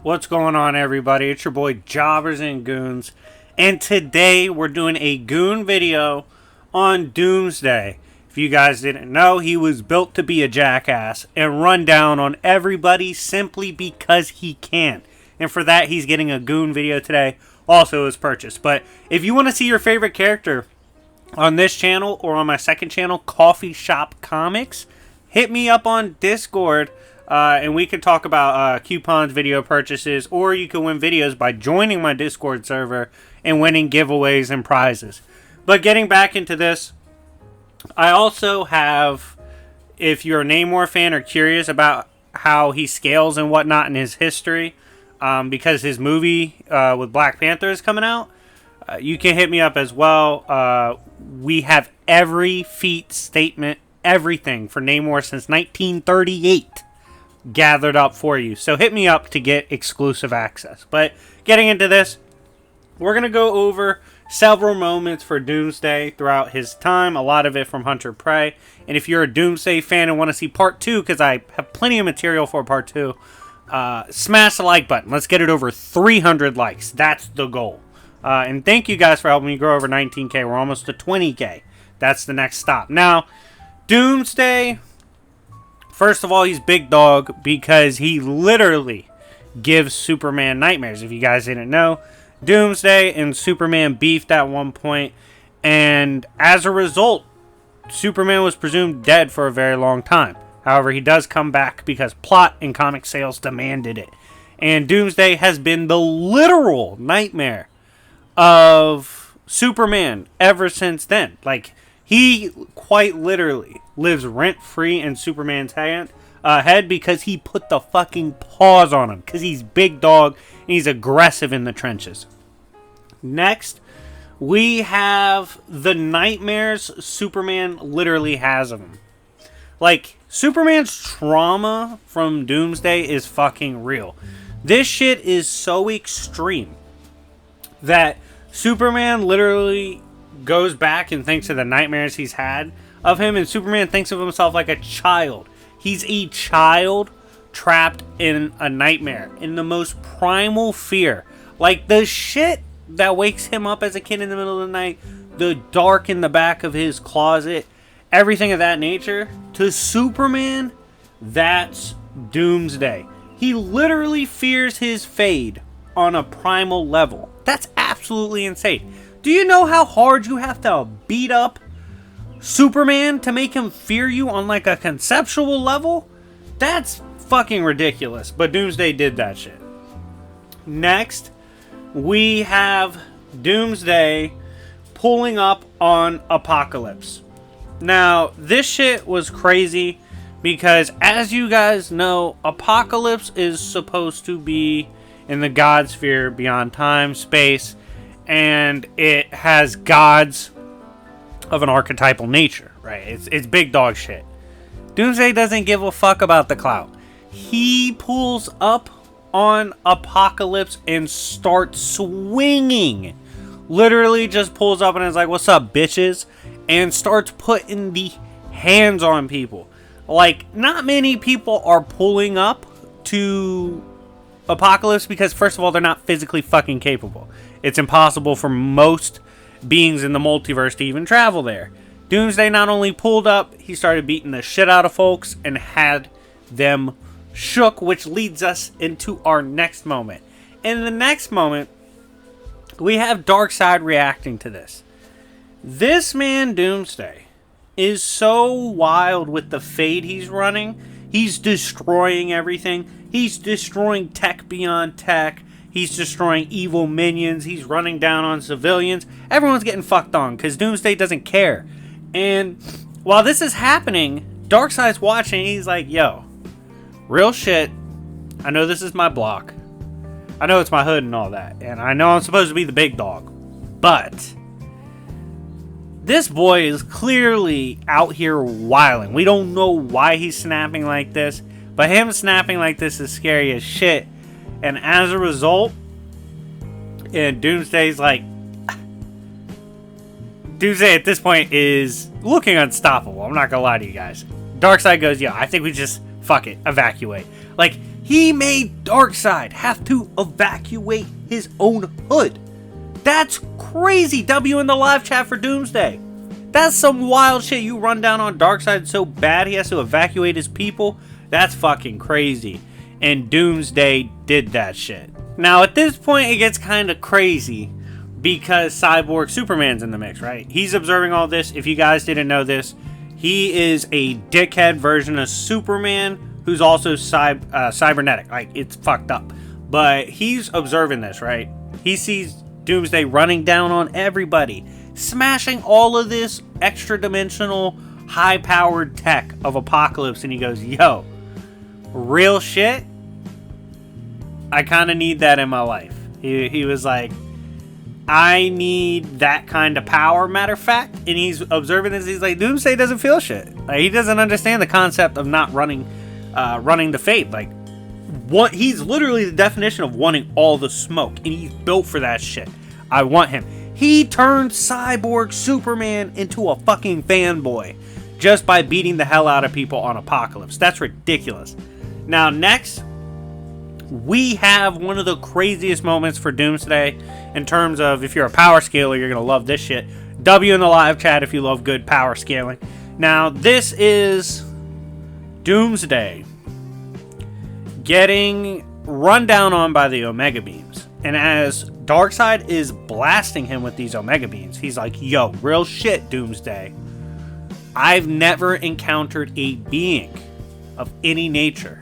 What's going on, everybody? It's your boy Jobbers and Goons, and today we're doing a Goon video on Doomsday. If you guys didn't know, he was built to be a jackass and run down on everybody simply because he can. And for that, he's getting a Goon video today, also his purchase. But if you want to see your favorite character on this channel or on my second channel, Coffee Shop Comics, hit me up on Discord. And we can talk about coupons, video purchases, or you can win videos by joining my Discord server and winning giveaways and prizes. But getting back into this, I also have, if you're a Namor fan or curious about how he scales and whatnot in his history, because his movie with Black Panther is coming out, you can hit me up as well. We have every feat statement, everything for Namor since 1938. Gathered up for you, so hit me up to get exclusive access. But getting into this, we're gonna go over several moments for Doomsday throughout his time, a lot of it from Hunter Prey. And if you're a Doomsday fan and want to see part 2, because I have plenty of material for part 2, smash the like button. Let's get it over 300 likes. That's the goal. And thank you guys for helping me grow over 19k. We're almost to 20k. That's the next stop. Now, Doomsday, first of all, he's big dog because he literally gives Superman nightmares. If you guys didn't know, Doomsday and Superman beefed at one point, and as a result, Superman was presumed dead for a very long time. However, he does come back because plot and comic sales demanded it. And Doomsday has been the literal nightmare of Superman ever since then. Like, he quite literally lives rent-free in Superman's head because he put the fucking paws on him. Because he's big dog and he's aggressive in the trenches. Next, we have the nightmares Superman literally has of him. Like, Superman's trauma from Doomsday is fucking real. This shit is so extreme that Superman literally goes back and thinks of the nightmares he's had of him, and Superman thinks of himself like a child. He's a child trapped in a nightmare, in the most primal fear. Like, the shit that wakes him up as a kid in the middle of the night, the dark in the back of his closet, everything of that nature, to Superman, that's Doomsday. He literally fears his fate on a primal level. That's absolutely insane. Do you know how hard you have to beat up Superman to make him fear you on like a conceptual level? That's fucking ridiculous. But Doomsday did that shit. Next, we have Doomsday pulling up on Apocalypse. Now, this shit was crazy because, as you guys know, Apocalypse is supposed to be in the God sphere beyond time, space, and it has gods of an archetypal nature, right? It's big dog shit. Doomsday doesn't give a fuck about the clout. He pulls up on Apocalypse and starts swinging. Literally just pulls up and is like, "What's up, bitches?" And starts putting the hands on people. Like, not many people are pulling up to Apocalypse because, first of all, they're not physically fucking capable. It's impossible for most beings in the multiverse to even travel there. Doomsday not only pulled up, he started beating the shit out of folks and had them shook, which leads us into our next moment. In the next moment, we have Darkseid reacting to this. This man, Doomsday, is so wild with the fade he's running. He's destroying everything. He's destroying tech beyond tech. He's destroying evil minions. He's running down on civilians. Everyone's getting fucked on because Doomsday doesn't care. And while this is happening, Darkseid's watching. He's like, "Yo, real shit. I know this is my block. I know it's my hood and all that. And I know I'm supposed to be the big dog. But this boy is clearly out here wilding. We don't know why he's snapping like this. But him snapping like this is scary as shit. And as a result, and Doomsday's like, Doomsday at this point is looking unstoppable. I'm not gonna lie to you guys. Darkseid goes, "Yo, I think we just fuck it, evacuate." Like, He made Darkseid have to evacuate his own hood. That's crazy. W in the live chat for Doomsday. That's some wild shit. You run down on Darkseid so bad he has to evacuate his people. That's fucking crazy. And Doomsday did that shit. Now at this point it gets kind of crazy because Cyborg Superman's in the mix, right? He's observing all this. If you guys didn't know this, he is a dickhead version of Superman who's also cybernetic. Like, it's fucked up. But he's observing this, right? He sees Doomsday running down on everybody, smashing all of this extra-dimensional, high-powered tech of Apocalypse, and he goes, yo, real shit? I kind of need that in my life. He was like, I need that kind of power, matter of fact. And he's observing this. He's like, Doomsday doesn't feel shit. Like, he doesn't understand the concept of not running the Fate. Like, what? He's literally the definition of wanting all the smoke, and he's built for that shit. I want him. He turned Cyborg Superman into a fucking fanboy just by beating the hell out of people on Apocalypse. That's ridiculous. Now, next, we have one of the craziest moments for Doomsday in terms of, if you're a power scaler, you're going to love this shit. W in the live chat if you love good power scaling. Now, this is Doomsday getting run down on by the Omega Beams. And as Darkseid is blasting him with these Omega Beams, he's like, yo, real shit, Doomsday. I've never encountered a being of any nature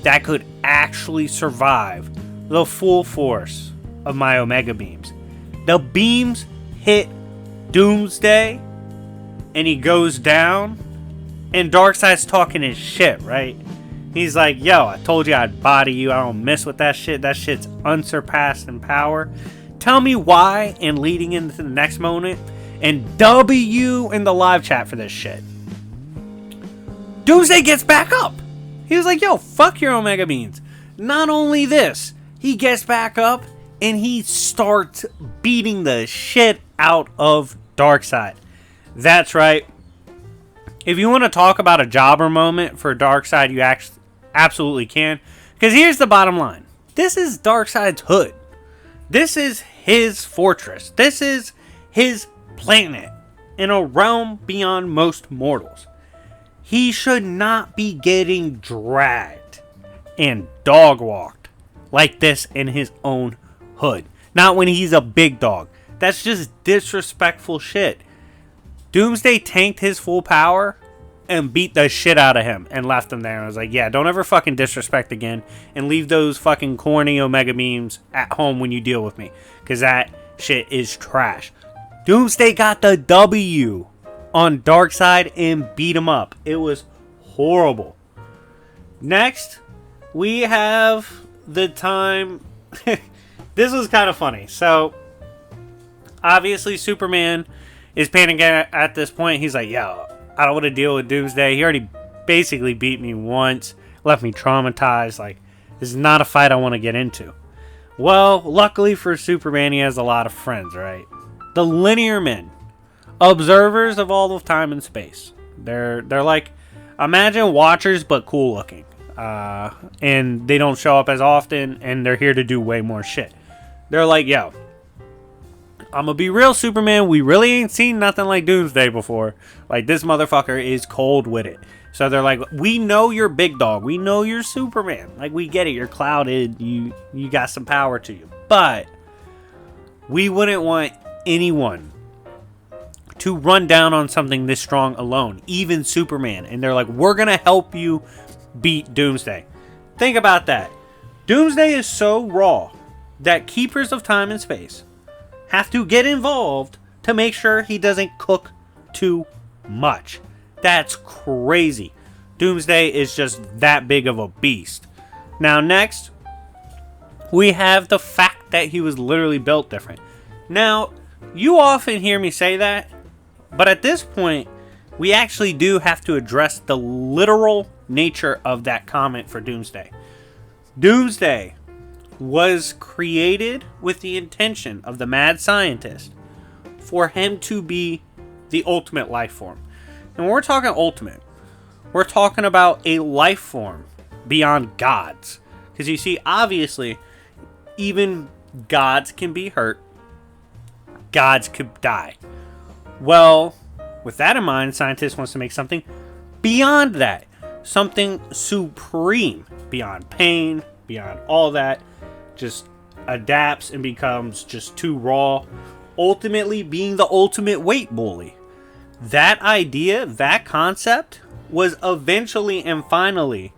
that could actually survive the full force of my Omega Beams. The beams hit Doomsday, and he goes down, and Darkseid's talking his shit, right? He's like, yo, I told you I'd body you. I don't mess with that shit. That shit's unsurpassed in power. Tell me why, and leading into the next moment, and W in the live chat for this shit. Doomsday gets back up. He was like, yo, fuck your Omega Beams. Not only this, he gets back up and he starts beating the shit out of Darkseid. That's right. If you want to talk about a jobber moment for Darkseid, you absolutely can. Because here's the bottom line. This is Darkseid's hood. This is his fortress. This is his planet in a realm beyond most mortals. He should not be getting dragged and dog walked like this in his own hood. Not when he's a big dog. That's just disrespectful shit. Doomsday tanked his full power and beat the shit out of him and left him there. I was like, yeah, don't ever fucking disrespect again and leave those fucking corny Omega Beams at home when you deal with me. Because that shit is trash. Doomsday got the W on Darkseid and beat him up. It was horrible. Next, we have the time. This was kind of funny. So, obviously, Superman is panicking at this point. He's like, yo, I don't want to deal with Doomsday. He already basically beat me once, left me traumatized. Like, this is not a fight I want to get into. Well, luckily for Superman, he has a lot of friends, right? The Linear Men. Observers of all of time and space. They're like, imagine Watchers but cool looking. And they don't show up as often, and they're here to do way more shit. They're like, yo, I'm gonna be real, Superman. We really ain't seen nothing like Doomsday before. Like, this motherfucker is cold with it. So they're like, we know you're big dog. We know you're Superman. Like, we get it. You're clouded. You got some power to you. But we wouldn't want anyone to run down on something this strong alone, even Superman. And they're like, we're gonna help you beat Doomsday. Think about that. Doomsday is so raw that Keepers of Time and Space have to get involved to make sure he doesn't cook too much. That's crazy. Doomsday is just that big of a beast. Now next, we have the fact that he was literally built different. Now, you often hear me say that, but at this point, we actually do have to address the literal nature of that comment for Doomsday. Doomsday was created with the intention of the mad scientist for him to be the ultimate life form. And when we're talking ultimate, we're talking about a life form beyond gods. Because you see, obviously, even gods can be hurt. Gods could die. Well, with that in mind, scientists wants to make something beyond that. Something supreme. Beyond pain, beyond all that. Just adapts and becomes just too raw. Ultimately being the ultimate weight bully. That idea, that concept, was eventually and finally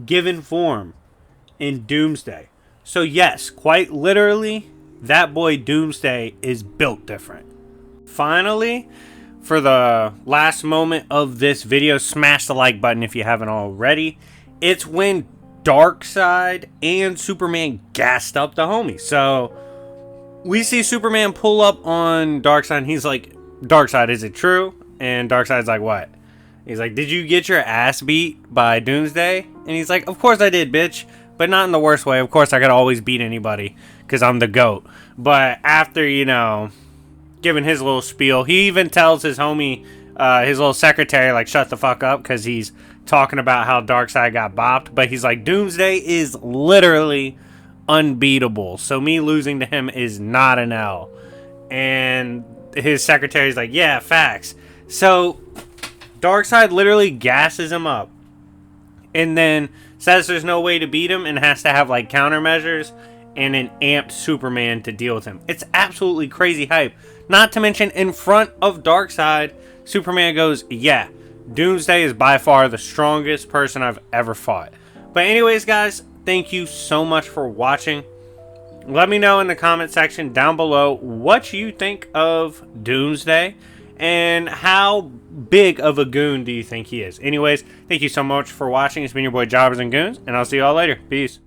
given form in Doomsday. So yes, quite literally, that boy Doomsday is built different. Finally, for the last moment of this video, smash the like button if you haven't already. It's when Darkseid and Superman gassed up the homie. So we see Superman pull up on Darkseid and he's like, Darkseid, is it true? And Darkseid's like, what? He's like, did you get your ass beat by Doomsday? And he's like, of course I did, bitch. But not in the worst way. Of course I could always beat anybody because I'm the GOAT. But after, you know, giving his little spiel, he even tells his homie, his little secretary, like, shut the fuck up because he's talking about how Darkseid got bopped. But he's like, Doomsday is literally unbeatable. So me losing to him is not an L. And his secretary's like, yeah, facts. So Darkseid literally gasses him up and then says there's no way to beat him and has to have like countermeasures and an amped Superman to deal with him. It's absolutely crazy hype. Not to mention, in front of Darkseid, Superman goes, yeah, Doomsday is by far the strongest person I've ever fought. But anyways, guys, thank you so much for watching. Let me know in the comment section down below what you think of Doomsday and how big of a goon do you think he is. Anyways, thank you so much for watching. It's been your boy Jobbers and Goons, and I'll see you all later. Peace.